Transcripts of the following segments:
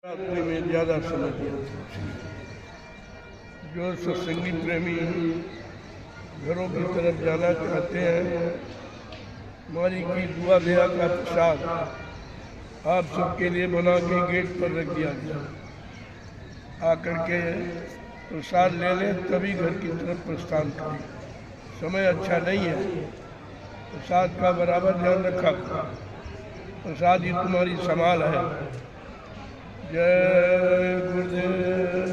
रात्रि में ज़्यादा समय दिया। जो सत्संगी प्रेमी घरों की तरफ जाना चाहते हैं, मालिक की दुआ दया का प्रसाद आप सबके लिए बना के गेट पर रख दिया गया। आकर के प्रसाद ले लें, तभी घर की तरफ प्रस्थान करें। समय अच्छा नहीं है, प्रसाद का बराबर ध्यान रखा। प्रसाद ही तुम्हारी संभाल है। जय गुरुदेव।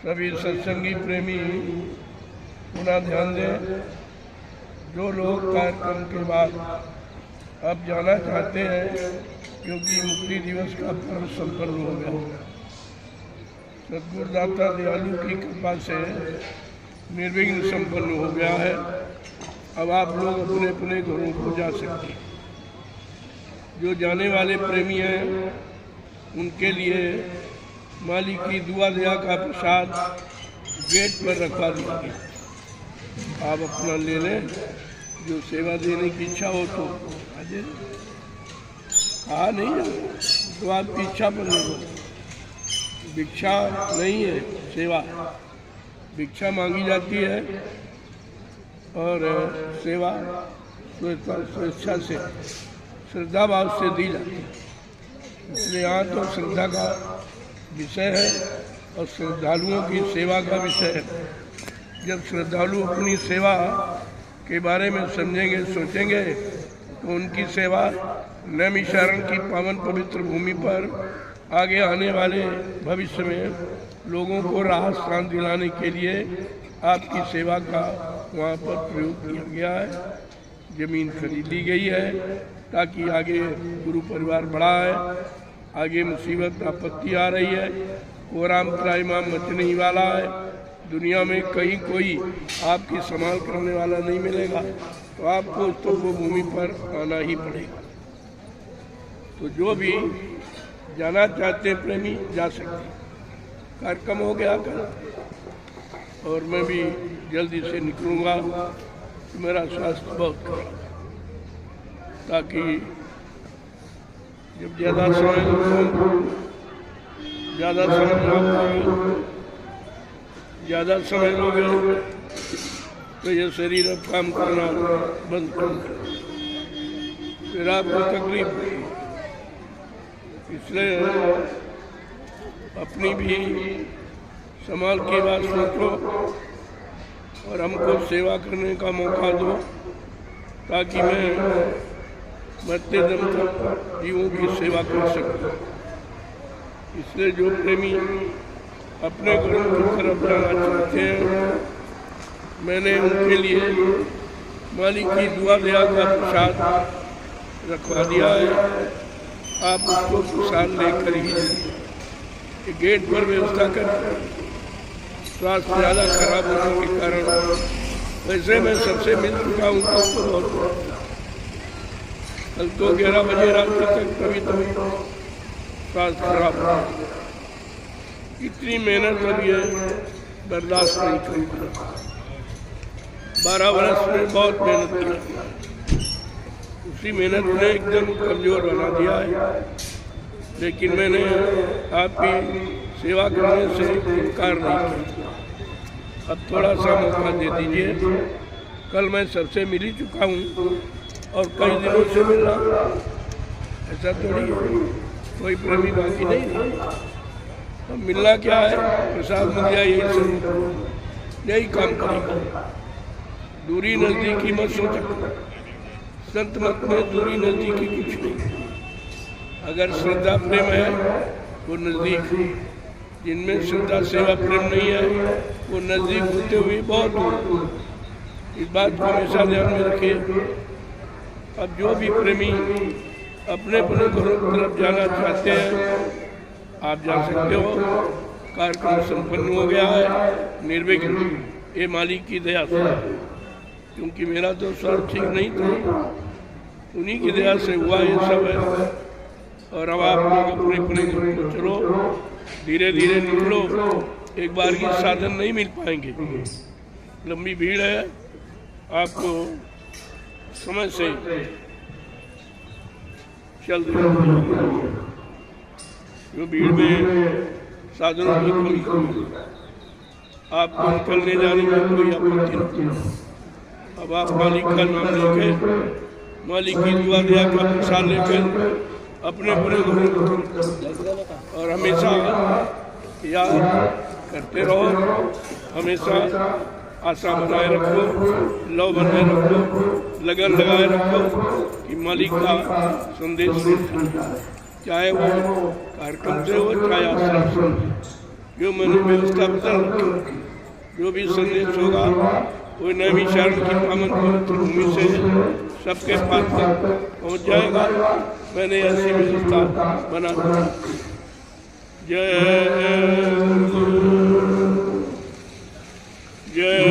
सभी सत्संगी प्रेमी पुनः ध्यान दें। जो लोग कार्यक्रम के बाद अब जाना चाहते हैं, क्योंकि मुक्ति दिवस का पर्व संपन्न हो गया। सद्गुरुदाता दयालु की कृपा से निर्विघ्न संपन्न हो गया है। अब आप लोग अपने अपने घरों को जा सकते हैं। जो जाने वाले प्रेमी हैं, उनके लिए मालिक की दुआ दया का प्रसाद गेट पर रखवा दिया गया। आप अपना ले लें। जो सेवा देने की इच्छा हो तो अजय कहा नहीं जाता तो आपकी इच्छा पर नहीं। भिक्षा नहीं है सेवा, भिक्षा मांगी जाती है और सेवा स्वेच्छा से श्रद्धा भाव से दी जाती है। इसलिए यहाँ तो श्रद्धा का विषय है और श्रद्धालुओं की सेवा का विषय है। जब श्रद्धालु अपनी सेवा के बारे में समझेंगे, सोचेंगे, तो उनकी सेवा नैमिषारण्य की पावन पवित्र भूमि पर आगे आने वाले भविष्य में लोगों को राहत स्थान दिलाने के लिए आपकी सेवा का वहाँ पर प्रयोग किया गया है। जमीन खरीदी गई है ताकि आगे गुरु परिवार बढ़ा है, आगे मुसीबत आपत्ति आ रही है, कोराम त्राईमाम मचने ही वाला है। दुनिया में कहीं कोई आपकी संभाल करने वाला नहीं मिलेगा, तो आपको उस तो वो भूमि पर आना ही पड़ेगा। तो जो भी जाना चाहते हैं प्रेमी जा सकते हैं। कार्यक्रम हो गया कल और मैं भी जल्दी से निकलूँगा। मेरा स्वास्थ्य बहुत खराब है, ताकि जब ज़्यादा समय लोगे तो ये शरीर अब काम करना बंद कर देगा, फिर आपको तकलीफ होगी। इसलिए अपनी भी संभाल की बात सोचो और हमको सेवा करने का मौका दो, ताकि मैं मरते दम तक जीवों की सेवा कर सकूं। इसलिए जो प्रेमी अपने घरों की तरफ जाना चाहते हैं, मैंने उनके लिए मालिक की दुआ दया का प्रसाद रखवा दिया है। आप उसको प्रसाद लेकर ही जाइए। गेट पर व्यवस्था कर। स्वास्थ्य ज़्यादा खराब होने के कारण वैसे मैं सबसे मिल चुका हूँ। कल तो 11 बजे रात तक कभी स्वास्थ्य खराब हुआ। इतनी मेहनत अब ये बर्दाश्त नहीं करूँगा। 12 वर्ष में बहुत मेहनत की, उसी मेहनत ने एकदम कमज़ोर बना दिया है। लेकिन मैंने आपकी सेवा करने से इनकार नहीं किया। अब थोड़ा सा मौका दे दीजिए। कल मैं सबसे मिल ही चुका हूँ और कई दिनों से मिल रहा। ऐसा थोड़ी है, कोई प्रेमी बाकी नहीं है। तो मिलना क्या है, प्रसाद मिल जाए, यही काम करेगा। दूरी नज़दीकी मत सोचो। संत मत में दूरी नज़दीकी कुछ नहीं। अगर श्रद्धा प्रेम है वो नज़दीक, जिनमें श्रद्धा सेवा प्रेम नहीं है वो नज़दीक होते हुए बहुत दूर। इस बात को हमेशा ध्यान में रखिए। अब जो भी प्रेमी अपने अपने घरों की तरफ जाना चाहते हैं, आप जा सकते हो। कार्यक्रम संपन्न हो गया है निर्विघ्न, ये मालिक की दया से। क्योंकि मेरा तो स्वास्थ्य ठीक नहीं था, उन्हीं की दया से हुआ ये सब है। और अब आप लोग अपने अपने घर को चलो, धीरे धीरे निकलो। एक बार की साधन नहीं मिल पाएंगे, लंबी भीड़ है। आपको समय से चल जो भीड़ में साधनों की कमी, आपको निकलने जाने में कोई आपत्ति नहीं। अब आप मालिक का नाम लेकर, मालिक की दुआ दिया का प्रसाद लेकर अपने अपने घरों और हमेशा याद करते रहो, हमेशा आशा बनाए रखो, लव बनाए रखो, लगन लगाए रखो कि मालिक का संदेश सुन, चाहे वो कार्यक्रम से हो चाहे आश्रम से हो, जो मैंने व्यवस्था बदल रखी, जो भी संदेश होगा वो नवी शरण की पावन पवित्र भूमि से सबके पास तक पहुँच जाएगा। मैंने ऐसी व्यवस्था बना दी। जय जय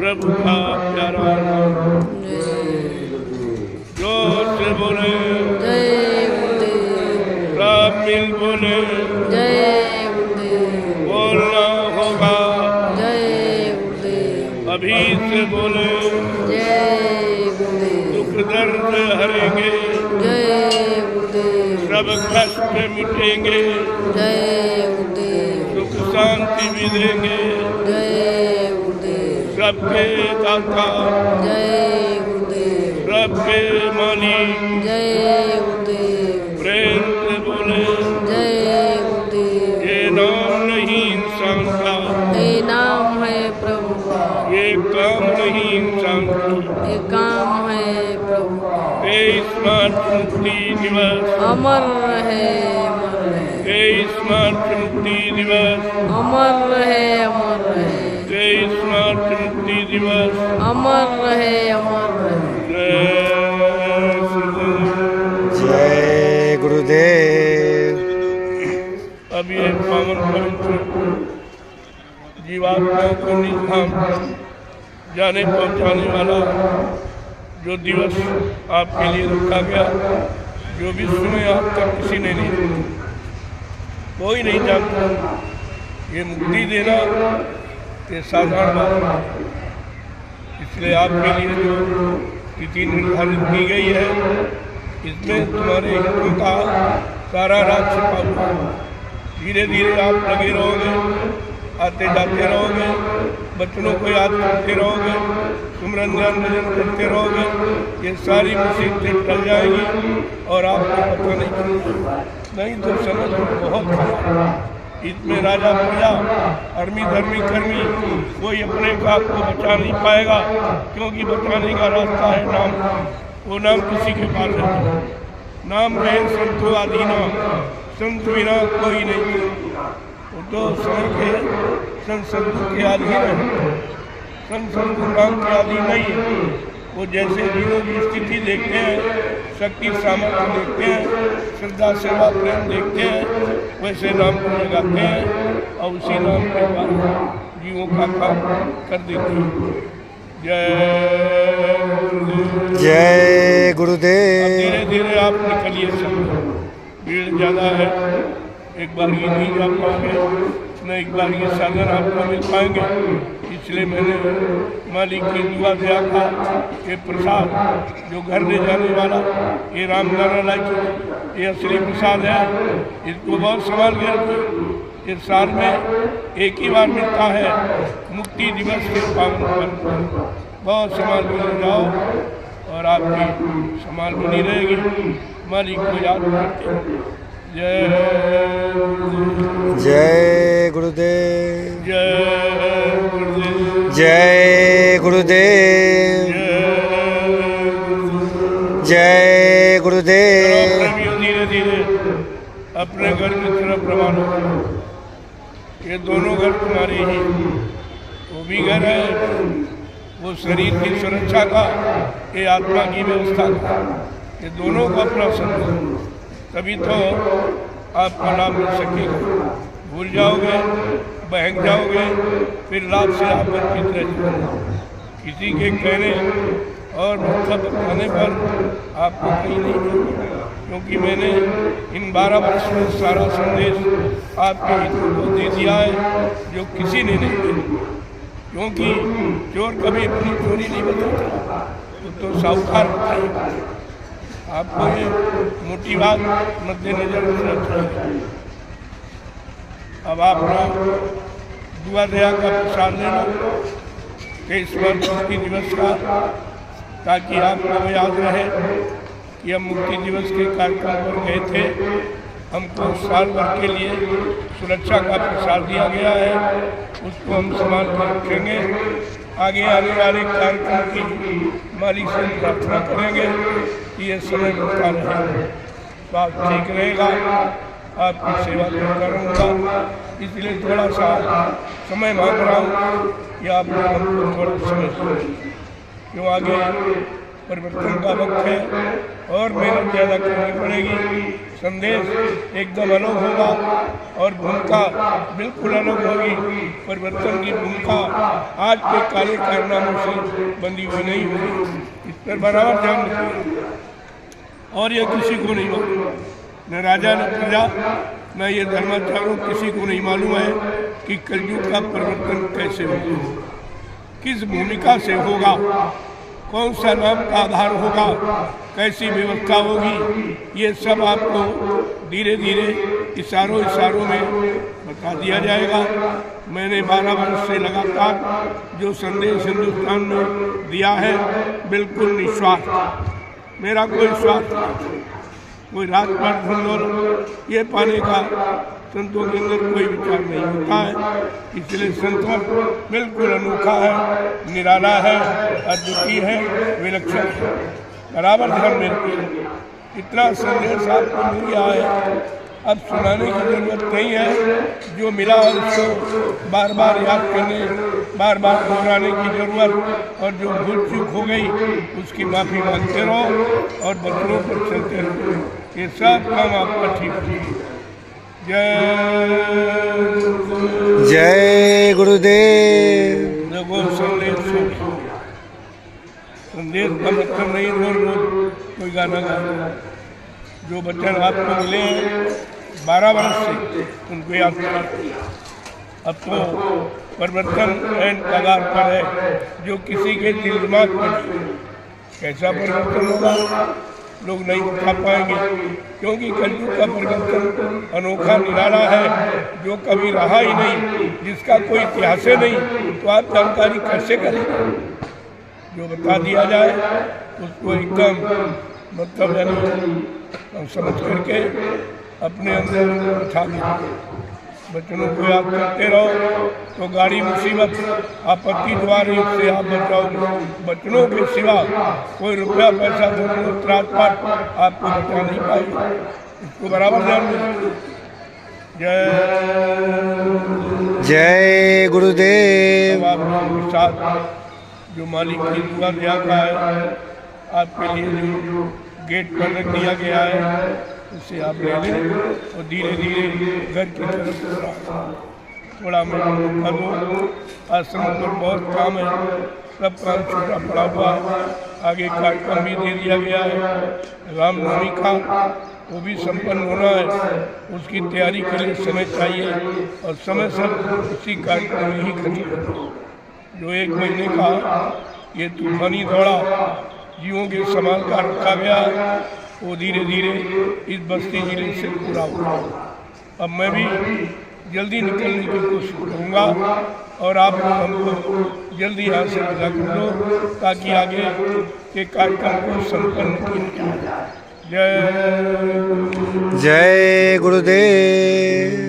प्रभु का प्यारा जोर से बोले सब मिल बोले बोलना होगा अभी से बोले दुख दर्द हरेंगे सब कष्ट मिटेंगे सुख शांति भी देंगे सबके दाता सबके मालिक प्रेम से बोले ये नाम नहीं इंसान का, ये नाम है प्रभु का, ये काम नहीं इंसान का, ये काम है प्रभु का। 23 मार्च मुक्ति दिवस अमर रहे, अमर रहे। 23 मार्च मुक्ति दिवस अमर रहे, अमर रहे। 23 मार्च मुक्ति दिवस अमर रहे, अमर रहे। जय गुरुदेव। अब ये पावन पवित्र जीवात्माओं को निधाम जाने पहुंचाने वाला जो दिवस आपके लिए रखा गया, जो विश्व में आज तक किसी ने नहीं, कोई नहीं जानता। ये मुक्ति देना ये साधारण बात, इसलिए आपके लिए जो तिथि निर्धारित की गई है इसमें तुम्हारे हितों का सारा राज छिपा हुआ है। धीरे धीरे आप लगे रहोगे, आते जाते रहोगे, बच्चों को याद करते रहोगे, सुमरन ध्यान भजन करते रहोगे, ये सारी मुसीबतें टल जाएंगी और आपको पता नहीं चलेगा। नहीं तो समय तो बहुत खराब। इसमें राजा प्रजा अर्मी धर्मी कर्मी कोई अपने आप को बचा नहीं पाएगा, क्योंकि बचाने का रास्ता है नाम। वो नाम किसी के पास है, नाम रहे संतो आदीना, संत बिना कोई नहीं। वो तो समय के संत के अधीन है, संत नाम के अधीन नहीं है। वो जैसे जीवों की स्थिति देखते हैं, शक्ति सामर्थ्य देखते हैं, श्रद्धा सेवा प्रेम देखते हैं, वैसे नाम को लगाते हैं और उसी नाम के बाद जीवों का काम कर देते हैं। जय गुरुदेव। धीरे धीरे आप निकलिए, सब भीड़ ज़्यादा है, एक बार ये नहीं जा पाएंगे, न एक बार ये साधन आपको मिल पाएंगे। इसलिए मैंने मालिक की दुआ दिया था कि प्रसाद जो घर ले जाने वाला ये रामनारायण लाइक ये असली प्रसाद है, इसको बहुत संभाल के रखिए। इस साल में एक ही बार मिलता है, मुक्ति दिवस के पावन पर बहुत संभाल के ले जाओ और आपकी संभाल बनी रहेगी। मालिक को याद करते जय जय गुरुदेव। जय गुरुदेव। जय गुरुदेव। जय गुरुदेव। धीरे धीरे अपने घर की तरफ रवाना करो। ये दोनों घर तुम्हारे ही, वो भी घर है, वो शरीर की सुरक्षा का, ये आत्मा की व्यवस्था का, ये दोनों को अपना समझो, तभी तो आपका लाभ मिल सकेगा। भूल जाओगे, बहक जाओगे, फिर लाभ से आप वंचित रह जाओगे। किसी के कहने और मतलब बताने पर आपको कहीं नहीं जाएगा, क्योंकि मैंने इन 12 वर्ष में सारा संदेश आपके हितों को दे दिया है जो किसी ने नहीं दिया। क्योंकि चोर कभी अपनी चोरी नहीं बताता, तो साहूकार बताएगा। आपको ये मोटी बात मद्देनजर रखना चाहिए। अब आप लोग दुआ दया का प्रसाद ले लो कि इस वर्ष मुक्ति दिवस का, ताकि आपको याद रहे कि हम मुक्ति दिवस के कार्यक्रम पर गए थे। हमको साल भर के लिए सुरक्षा का प्रसाद दिया गया है, उसको हम संभाल कर रखेंगे। आगे आने वाले कार्यक्रम की मालिक से प्रार्थना करेंगे कि ये समय रुकता रहे, स्वास्थ्य ठीक रहेगा, आपकी सेवा करता रहूँगा। इसलिए थोड़ा सा समय मांग रहा हूँ कि आप लोग हमको थोड़ा समय, क्यों आगे परिवर्तन का वक्त है और मेहनत ज़्यादा करनी पड़ेगी। संदेश एकदम अलग होगा और भूमिका बिल्कुल अलग होगी। परिवर्तन की भूमिका आज के काले कारनामों से बंधी हुई नहीं होगी। इस पर बराबर ध्यान रखिए। और ये किसी को नहीं मालूम, न राजा न प्रजा न ये धर्माचार्यों, किसी को नहीं मालूम है कि कलयुग का परिवर्तन कैसे होगा, किस भूमिका से होगा, कौन सा नाम का आधार होगा, कैसी व्यवस्था होगी। ये सब आपको धीरे धीरे इशारों में बता दिया जाएगा। मैंने 12 वर्ष से लगातार जो संदेश हिंदुस्तान में दिया है, बिल्कुल निस्वार्थ, मेरा कोई स्वार्थ नहीं, कोई राजपाट धन ये पाने का संतों के अंदर कोई विचार नहीं होता है। इसलिए संतों बिल्कुल अनोखा है, निराला है, अद्वितीय है, विलक्षण है। बराबर ध्यान में रखिए। इतना संदेश आपको मिल गया है, अब सुनाने की जरूरत नहीं है। जो मिला है उसको बार बार याद करने, बार बार दोहराने की जरूरत, और जो भूल चूक हो गई उसकी माफ़ी मांगते रहो और बच्चों पर चलते रहो। ये सब काम आपका ठीक है। जय गुरुदेव। देखो संदेश का मतलब नहीं रोज रोज कोई गाना गाना। जो बच्चन आपको मिले हैं 12 वर्ष से, उनको याद करिए। अब तो परिवर्तन एंड कगार पर है, जो किसी के दिल दिमाग पर कैसा परिवर्तन होगा लोग नहीं उठा पाएंगे, क्योंकि कलयुग का परिवर्तन अनोखा निराला है, जो कभी रहा ही नहीं, जिसका कोई इतिहास नहीं, तो आप जानकारी कैसे करेंगे। जो बता दिया जाए उसको एकदम मतलब यानी समझ करके अपने अंदर उठा दीजिए। बच्चों को याद करते रहो तो गाड़ी मुसीबत आपत्ति द्वारा से आप बचाओगे। बच्चों के सिवा कोई रुपया पैसा त्राटपाट आपको बचा नहीं पाएगा। इसको बराबर ध्यान दीजिए। जय गुरुदेव। आप लोगों के साथ जो मालिक की दुआ दिया गया है, आपके लिए जो गेट पर रख दिया गया है, उससे आप ले लें और धीरे धीरे घर की तरफ थोड़ा मैं कर दो। आश्रम पर बहुत काम है, सब काम छूटा पड़ा हुआ है। आगे कार्यक्रम भी दे दिया गया है रामनवमी का, वो भी संपन्न होना है। उसकी तैयारी के लिए समय चाहिए और समय सब उसी कार्यक्रम में ही खर्च। जो 1 महीने का ये तूफानी दौड़ा जीवों के संभाल कर रखा गया, वो धीरे धीरे इस बस्ती जिले से पूरा हुआ। अब मैं भी जल्दी निकलने की कोशिश करूँगा और आप लोग हमको जल्दी यहाँ से विदा कर लो, ताकि आगे के कार्यक्रम को संपन्न किया जाए। जय गुरुदेव।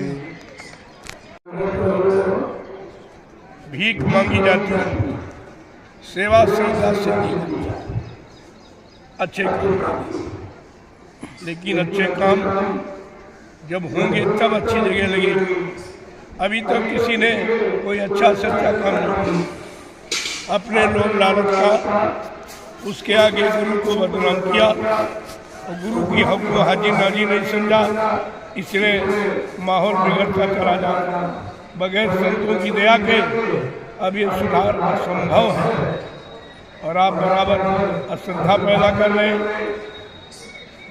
भीख मांगी जाती है, सेवा श्रद्धा से की जाती है, अच्छे काम, लेकिन अच्छे काम जब होंगे तब अच्छी जगह लगेगी। अभी तक किसी ने कोई अच्छा सच्चा काम नहीं, अपने लोग लालच का उसके आगे गुरु को बदनाम किया और गुरु की हक को हाजिर नाजिर नहीं समझा, इसलिए माहौल बिगड़ता चला जा। बगैर संतों की दया के अब ये सुधार असंभव है। और आप बराबर अश्रद्धा पैदा कर रहे हैं।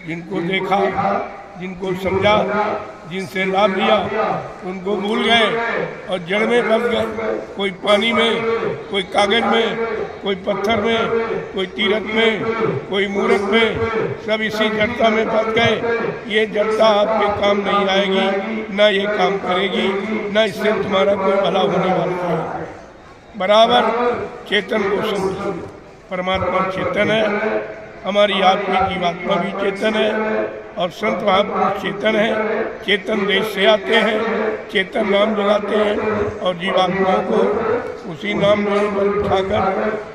जिनको देखा, जिनको समझा, जिनसे लाभ लिया, उनको भूल गए और जड़ में फंस गए। कोई पानी में, कोई कागज में, कोई पत्थर में, कोई तीरथ में, कोई मूर्त में, सब इसी जड़ता में फंस गए। ये जड़ता आपके काम नहीं आएगी, ना ये काम करेगी, ना इससे तुम्हारा कोई भला होने वाला है। बराबर चेतन को समझो। परमात्मा चेतन है, हमारी आत्मिक जीवात्मा भी चेतन है और संत महापुरुष चेतन है। चेतन देश से आते हैं, चेतन नाम जगाते हैं और जीवात्माओं को उसी नाम पर उठाकर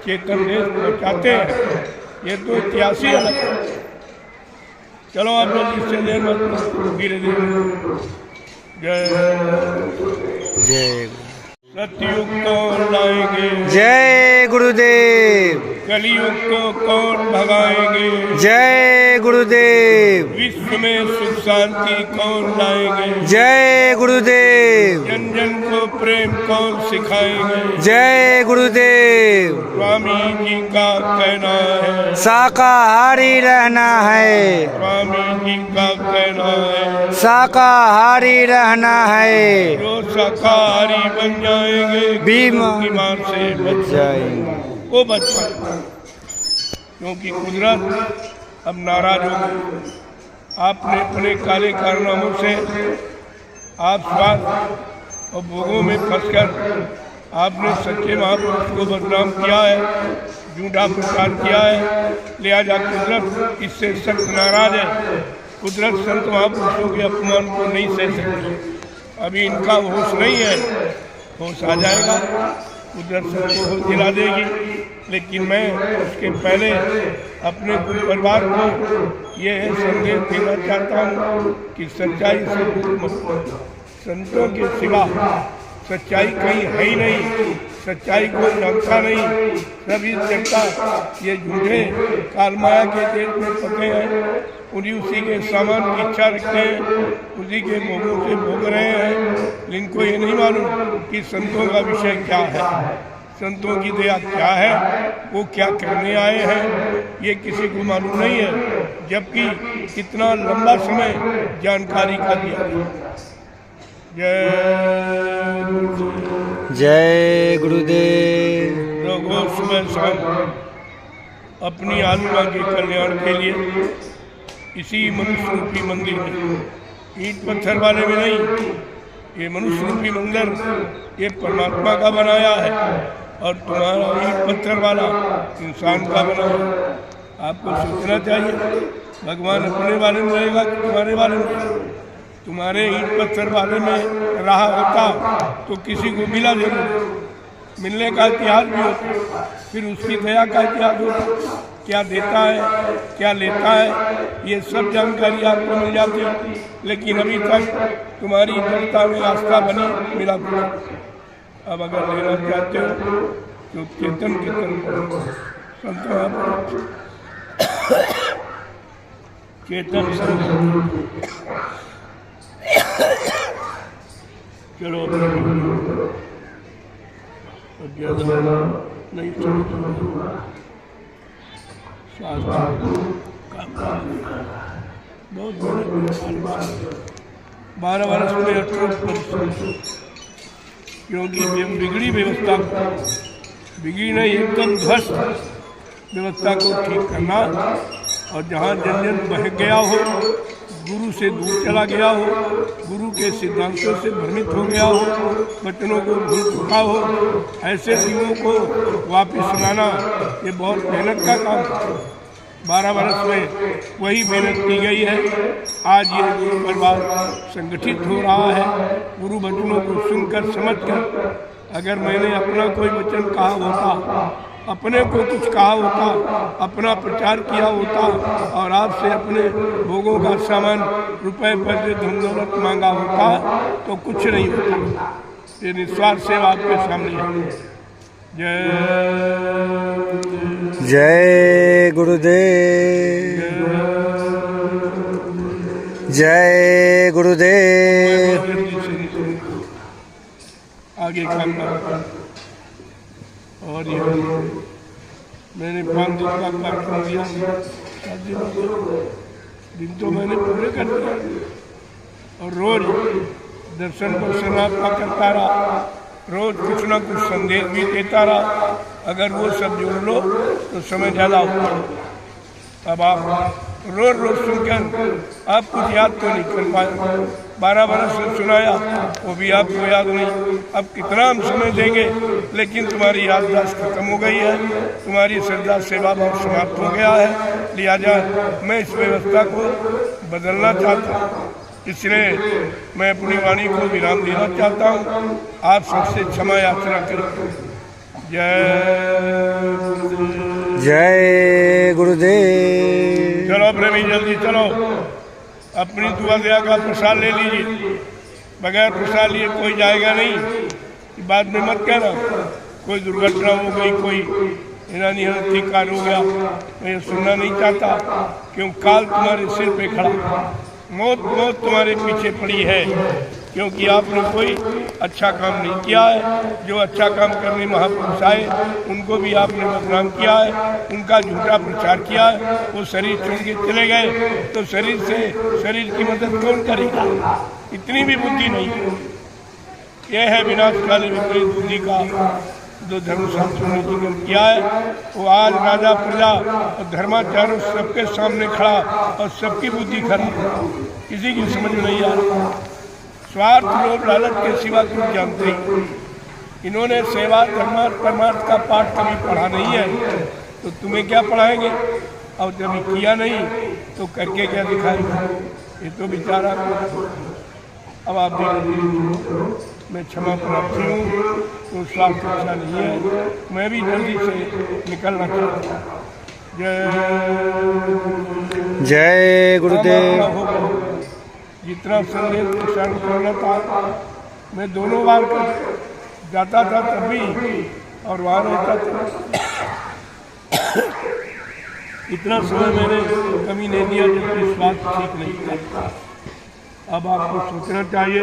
चेतन देश पहुँचाते हैं। ये तो इतिहास ही अलग है। चलो आप लोग इससे देर मत, धीरे धीरे। जय सतयुग कौन लाएंगे, जय गुरुदेव। कलियुग को कौन भगाएंगे, जय गुरुदेव। विश्व में सुख शांति कौन लाएंगे, जय गुरुदेव। जन जन को प्रेम कौन सिखाएंगे, जय गुरुदेव। स्वामी जी का कहना है, शाकाहारी रहना है, स्वामी जी का कहना है, शाकाहारी रहना है। जो शाकाहारी बन जाएंगे, बीमार से बच जाएंगे, वो बच पाएंगे। क्योंकि कुदरत अब नाराज हो गई। आपने अपने काले कारनामों से आप स्वार्थ और भोगों में फंसकर आपने सच्चे महापुरुष को बदनाम किया है, झूठा प्रचार किया है। लिहाजा कुदरत इससे सख्त नाराज है। कुदरत संत महापुरुषों के अपमान को नहीं सह सकती। अभी इनका होश नहीं है, होश आ जाएगा, कुदरत सबको होश दिला देगी। लेकिन मैं उसके पहले अपने कुल परिवार को ये संदेश देना चाहता हूँ कि सच्चाई से दूर मत रहो। संतों के सिवा सच्चाई कहीं है ही नहीं, सच्चाई को जानता नहीं। सभी जनता ये झूठे कालमाया के देश में फंसे हैं, उसी के सामान की इच्छा रखते हैं, उसी के भोगों से भोग रहे हैं। इनको ये नहीं मालूम कि संतों का विषय क्या है, संतों की दया क्या है, वो क्या करने आए हैं, ये किसी को मालूम नहीं है। जबकि इतना लंबा समय जानकारी का दिया गया। जय गुरुदेव। लोगों सुबह शाम अपनी आत्मा के कल्याण के लिए इसी मनुष्य रूपी मंदिर में, ईंट पत्थर वाले में नहीं, ये मनुष्य रूपी मंदिर ये परमात्मा का बनाया है और तुम्हारा ईंट पत्थर वाला इंसान का बना है। आपको सोचना चाहिए भगवान अपने वाले में रहेगा कि तुम्हारे वाले में। तुम्हारे ईंट पत्थर वाले में रहा होता तो किसी को मिला जरूर, मिलने का इतिहास भी होता, फिर उसकी दया का इतिहास होता। क्या देता है, क्या लेता है, ये सब जानकारी आपको मिल जाती है। लेकिन अभी तक तुम्हारी जनता में आस्था बनी, मिला कुछ। अब अगर लेना चाहते हो तो चेतन चेतन चलो नहीं बहुत 12 वर्ष में अटूट परिश्रम, क्योंकि बिगड़ी व्यवस्था, बिगड़ी नहीं एकदम ध्वस्त व्यवस्था को ठीक करना। और जहाँ जन जन बह गया हो, गुरु से दूर चला गया हो, गुरु के सिद्धांतों से भ्रमित हो गया हो, वचनों को भूल चुका हो, ऐसे जीवों को वापस लाना ये बहुत मेहनत का काम है। 12 वर्ष में वही मेहनत की गई है। आज ये गुरु परिवार संगठित हो रहा है। गुरु वचनों को सुनकर समझकर, अगर मैंने अपना कोई वचन कहा होता, अपने को कुछ कहा होता, अपना प्रचार किया होता और आपसे अपने भोगों का सामान, रुपए पैसे धन दौलत मांगा होता तो कुछ नहीं होता। ये निस्वार्थ सेवा आपके सामने है। जय गुरुदेव। जय गुरुदेव। आगे काम और ये मैंने 5 दिन का कार्यक्रम दिया, 7 दिन तो मैंने पूरे कर दिया और रोज दर्शन दर्शन आपका करता रहा, रोज कुछ ना कुछ संदेश भी देता रहा। अगर वो सब जोड़ लो तो समय ज़्यादा होता है। अब आप रोज रोज सुनकर आप कुछ याद तो नहीं कर पाए, 12 बरस से सुनाया वो भी आपको याद नहीं। अब कितना हम समय देंगे, लेकिन तुम्हारी याददाश्त खत्म हो गई है, तुम्हारी श्रद्धा सेवा भाव समाप्त हो गया है। लिहाजा मैं इस व्यवस्था को बदलना चाहता हूँ, इसलिए मैं अपनी वाणी को विराम देना चाहता हूँ। आप सबसे क्षमा याचना करें। जय गुरुदेव। चलो प्रेमी जल्दी चलो, अपनी दुआ दया का प्रसाद ले लीजिए। बगैर प्रसाद लिए कोई जाएगा नहीं। बाद में मत कहना कोई दुर्घटना हो गई, कोई ईरानी हत्याकांड हो गया। मैं ये सुनना नहीं चाहता, क्यों काल तुम्हारे सिर पे खड़ा, मौत मौत तुम्हारे पीछे पड़ी है, क्योंकि आपने कोई अच्छा काम नहीं किया है। जो अच्छा काम करने महापुरुष आए उनको भी आपने बदनाम किया है, उनका झूठा प्रचार किया है। वो शरीर छोड़ के चले गए तो शरीर से शरीर की मदद कौन करेगा? इतनी भी बुद्धि नहीं। यह है विनाशकाली विपरीत बुद्धि का जो धर्मशास्त्रों ने जिक्र किया है। वो आज राजा प्रजा और धर्माचार्य सबके सामने खड़ा और सबकी बुद्धि खराब, किसी की समझ नहीं आ रहा। स्वार्थ लोभ लालच के सिवा कुछ जानते ही। इन्होंने सेवा धर्मार्थ परमार्थ का पाठ कभी पढ़ा नहीं है, तो तुम्हें क्या पढ़ाएंगे? और जब किया नहीं तो करके क्या दिखाएंगे? ये तो बेचारा। अब आप देखिए, मैं क्षमा प्रार्थी हूँ, तो स्वास्थ्य अच्छा नहीं है, मैं भी जल्दी से निकलना चाहता हूँ। जय गुरुदेव। जितना संदेश प्रसारण करना था मैं दोनों बार जाता था तब भी, और वहाँ रहता था। इतना समय मैंने कमी नहीं दिया जबकि स्वास्थ्य ठीक नहीं था। अब आपको सोचना चाहिए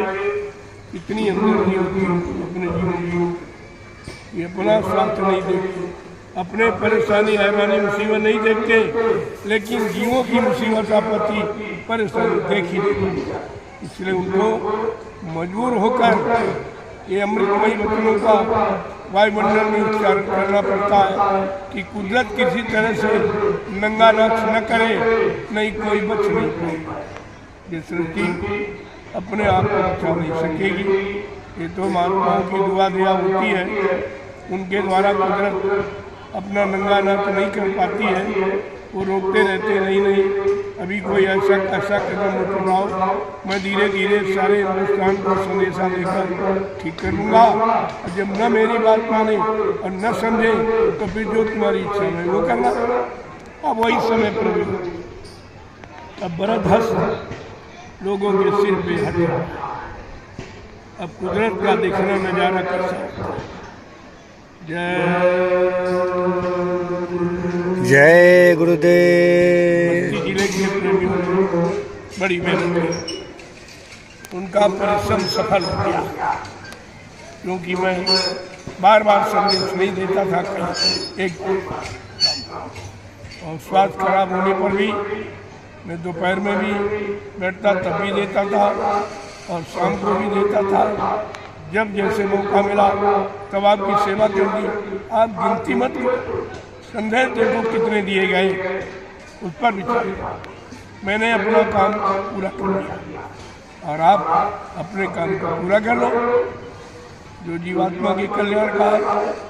कितनी अंदर होती अपने जीवन की। ये अपना स्वास्थ्य नहीं देखते, अपने परेशानी हैरानी मुसीबत नहीं देखते, लेकिन जीवों की मुसीबत आपत्ति परेशानी देख ही नहीं। इसलिए उनको मजबूर होकर ये अमृतमयी वचनों का वायुमंडल में उच्चारण करना पड़ता है कि कुदरत किसी तरह से नंगा नाच न करे, नहीं कोई बच नहीं पाएगा। ये सृष्टि अपने आप को बचा नहीं सकेगी। ये तो महात्माओं की दुआ दया होती है, उनके द्वारा कुदरत अपना नंगा नाच नहीं कर पाती है। वो रोकते रहते नहीं अभी कोई ऐसा कदम उठाओ, मैं धीरे धीरे सारे हिंदुस्तान को संदेशा देकर ठीक कर लूँगा। और जब न मेरी बात माने और न समझे तो फिर जो तुम्हारी इच्छा है वो करना। अब वही समय पर अब बरद हंस लोगों के सिर पे हटे। अब कुदरत का देखना नजारा कर सकता। जय गुरुदेव। जिले के प्रेमियों ने बड़ी मेहनत की, उनका परिश्रम सफल हो गया, क्योंकि मैं बार बार संदेश नहीं देता था कहीं एक। और स्वास्थ्य खराब होने पर भी मैं दोपहर में भी बैठता तब भी देता था और शाम को भी देता था। जब जैसे मौका मिला तब आपकी सेवा कर दी। आप गिनती मत करो, संदेश देखो कितने दिए गए, उस पर विचार। मैंने अपना काम पूरा कर दिया और आप अपने काम को पूरा कर लो। जो जीवात्मा के कल्याण का है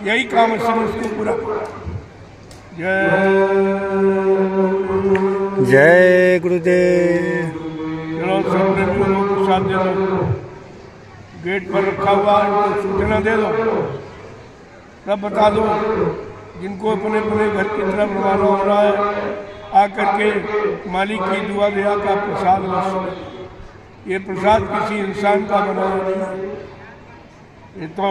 यही काम है, सिर्फ उसको पूरा करो। जय गुरुदेव। चलो सब प्रेमियों को प्रसाद दे दो, गेट पर रखा हुआ है, सूचना दे दो, सब बता दो। जिनको अपने अपने घर की तरफ रवाना हो रहा है, आकर के मालिक की दुआ दया का प्रसाद ले। ये प्रसाद किसी इंसान का बनाया नहीं, ये तो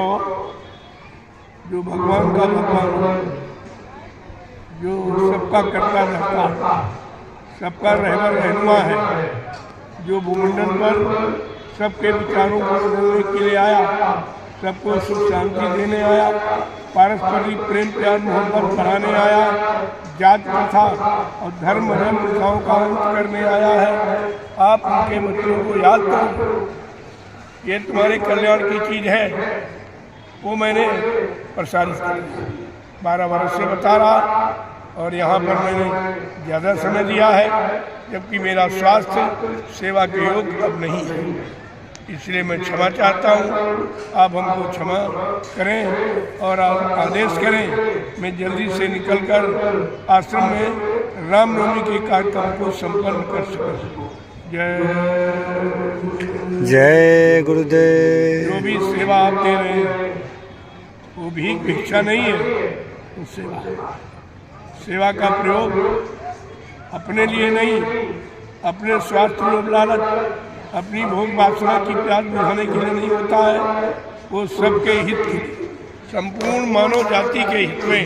जो भगवान का भगवान, जो सबका करता रहता, सबका रहबर रहनुमा है, जो भूमंडल पर सबके विचारों को बदलने के लिए आया, सबको सुख शांति देने आया, पारस्परिक प्रेम प्यार मोहब्बत बढ़ाने आया, जात प्रथा और धर्म प्रथाओं का अंत करने आया है। आप उनके बच्चों को याद करो, ये तुम्हारे कल्याण की चीज़ है, वो मैंने प्रसारित किया। 12 वर्ष से बता रहा और यहाँ पर मैंने ज़्यादा समय दिया है, जबकि मेरा स्वास्थ्य सेवा के योग्य अब नहीं है, इसलिए मैं क्षमा चाहता हूँ। आप हमको क्षमा करें और आदेश करें, मैं जल्दी से निकलकर आश्रम में रामनवमी के कार्यक्रम को संपन्न कर सकूँ। जय जय गुरुदेव। जो भी सेवा आप दे रहे हैं वो भी भिक्षा नहीं है, वो सेवा है। सेवा का प्रयोग अपने लिए नहीं, अपने स्वार्थ लोभ लालच, अपनी भोग वासना की प्यास बुझाने के लिए नहीं होता है, वो सबके हित के, संपूर्ण मानव जाति के हित में,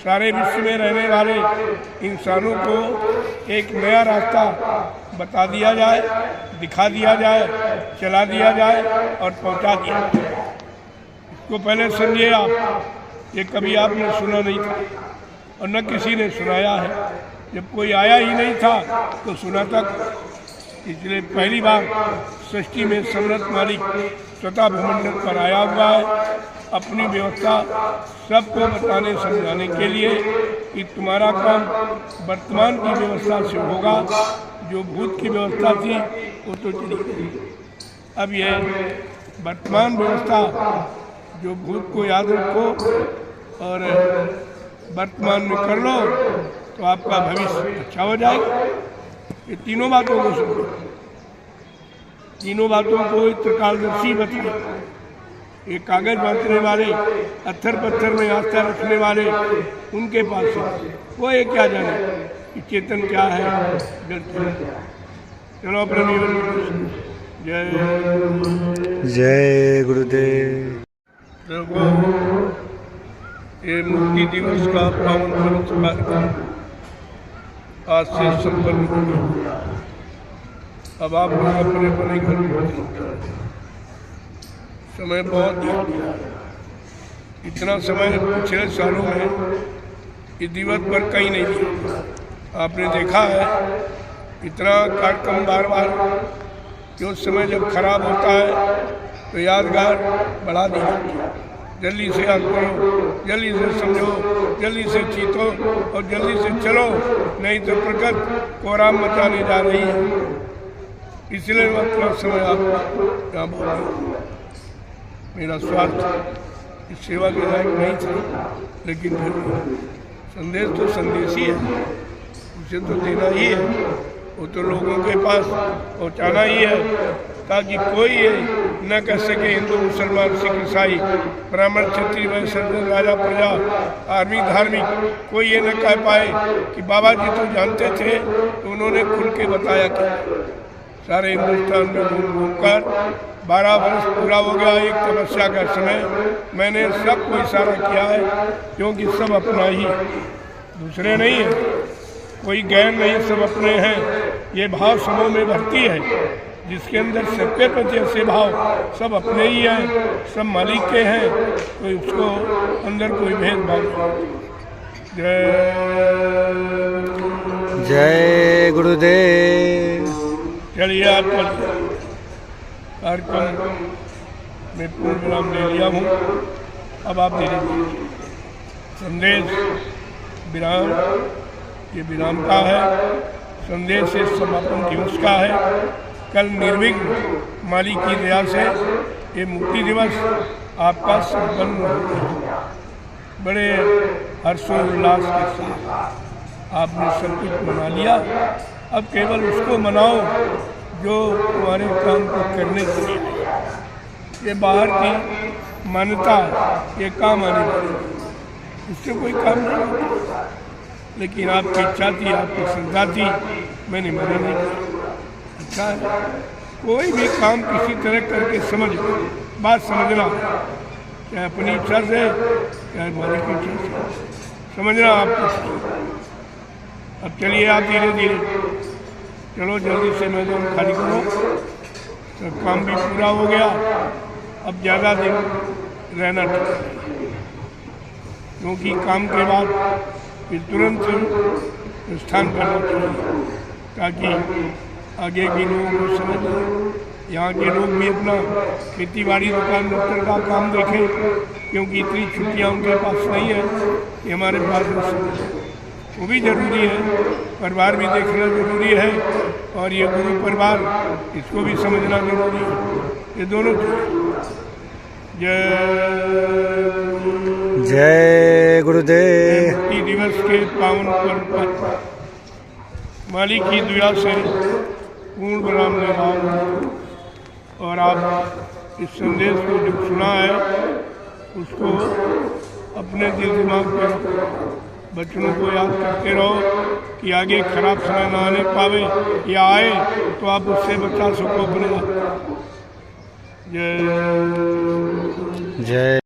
सारे विश्व में रहने वाले इंसानों को एक नया रास्ता बता दिया जाए, दिखा दिया जाए, चला दिया जाए और पहुंचा दिया जाए। इसको पहले समझिए आप, ये कभी आपने सुना नहीं था और न किसी ने सुनाया है। जब कोई आया ही नहीं था तो सुना तक, इसलिए पहली बार सृष्टि में सम्राट मालिक स्वतः भूमंडल पर आया हुआ है, अपनी व्यवस्था सबको बताने समझाने के लिए कि तुम्हारा काम वर्तमान की व्यवस्था से होगा, जो भूत की व्यवस्था थी वो तो चली गई। अब यह वर्तमान व्यवस्था, जो भूत को याद रखो और वर्तमान में कर लो तो आपका भविष्य अच्छा हो जाएगा। ये तीनों बातों को सुनो, तीनों बातों को त्रिकालदर्शी बताए। एक कागज बांटने वाले, पत्थर पत्थर में आस्था रखने वाले, उनके पास है, वो ये क्या जाने कि चेतन क्या है, जड़ क्या है। चलो अपने जीवन में जय जय गुरुदेव। ये मुक्ति दिवस का पावन पवित्र कार्यक्रम आज से संपन्न हो गया। अब आप लोग अपने अपने घर में, समय बहुत दिया, इतना समय पिछले सालों में इस दिवस पर कहीं नहीं दिया। आपने देखा है इतना कार्यक्रम बार बार कि उस समय जब खराब होता है तो यादगार बढ़ा दी जाती है। जल्दी से याद करो, जल्दी से समझो, जल्दी से जीतो और जल्दी से चलो, नहीं तो प्रकृति कोहराम मचाने जा रही है। इसलिए अपना समय आपको यहाँ बोल, मेरा स्वार्थ इस सेवा के लायक नहीं था, लेकिन फिर संदेश तो संदेश ही है, उसे तो देना ही है, वो तो लोगों के पास पहुँचाना ही है, ताकि कोई ये न कह सके हिंदू मुसलमान सिख ईसाई ब्राह्मण क्षत्रिय वैश्य सज्जन राजा प्रजा आर्मी धार्मिक, कोई ये न कह पाए कि बाबा जी तो जानते थे, तो उन्होंने खुल के बताया कि सारे हिंदुस्तान में घूम घूम कर 12 वर्ष पूरा हो गया। एक तपस्या का समय मैंने सबको इशारा किया है, क्योंकि सब अपना ही, दूसरे नहीं है, कोई गैर नहीं, सब अपने हैं। ये भाव सबों में भर्ती है, जिसके अंदर सबके प्रति ऐसे भाव, सब अपने ही हैं, सब मालिक के हैं, तो उसको अंदर कोई भेदभाव नहीं। जय गुरुदेव। चलिए आप चलिए, कार्यक्रम में पूर्ण विराम ले लिया हूँ। अब आप धीरे धीरे संदेश विराम, ये विराम का है, संदेश से समापन दिवस का है। कल निर्विघ्न मालिक की दया से ये मुक्ति दिवस आपका संपन्न हो गया। बड़े हर्षोल्लास के साथ आपने सब कुछ मना लिया। अब केवल उसको मनाओ जो तुम्हारे काम को करने के लिए। ये बाहर की मान्यता, ये काम आने वाली, इससे कोई काम नहीं होता, लेकिन आपकी इच्छा थी, आपकी श्रद्धा थी, मैंने मना नहीं किया। अच्छा है, कोई भी काम किसी तरह करके समझ, बात समझना, चाहे अपनी इच्छा से चाहे मालिक की इच्छा से, समझना आपको। अब चलिए आप धीरे धीरे चलो, जल्दी से मैदान खाली करो, सब काम भी पूरा हो गया। अब ज़्यादा दिन रहना ठीक नहीं, क्योंकि काम के बाद फिर तुरंत प्रस्थान करना चाहिए, ताकि आगे के लोगों को समझ आए, यहाँ के लोग भी अपना खेती बाड़ी दुकान दफ्तर का काम देखें, क्योंकि इतनी छुट्टियाँ उनके पास नहीं है कि हमारे पास वो भी जरूरी है, परिवार भी देखना जरूरी है, और ये गुरु परिवार इसको भी समझना जरूरी है। ये दोनों जय जय गुरुदेव। मुक्ति दिवस के पावन पर्व पर मालिक की दया से पूर्ण विराम ले रहा हूँ, और आप इस संदेश को जो सुना है उसको अपने दिल दिमाग पे रखो, बच्चों को याद करते रहो कि आगे खराब समय ना आने पावे, या आए तो आप उससे बचा सको अपने। जय जय